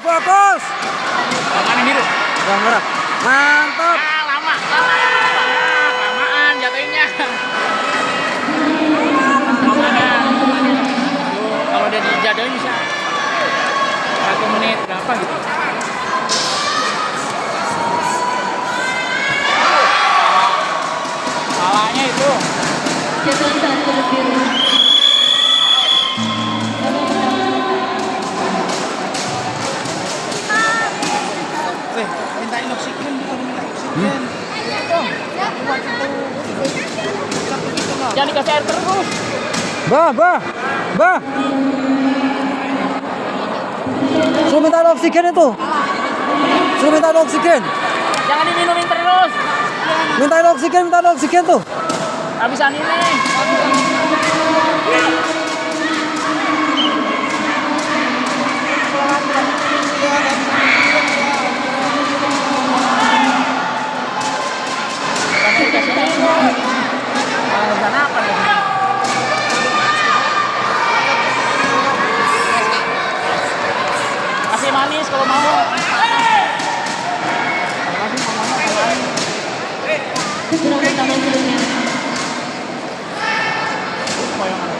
fokus. Tangan biru. Bang merah. Mantap. Lamaan jatuhinnya. Kalau udah dijatuhin bisa 1 menit berapa gitu. Salahnya itu. Mintain oksigen, bukan minta oksigen. Jangan dikasih air terus. Bah. Suruh minta oksigen itu. Suruh minta oksigen. Jangan diminumin terus. Minta oksigen tuh. Habisan ini. Masih manis kalau mau. Kurang utama sebelumnya. Mau yang mana?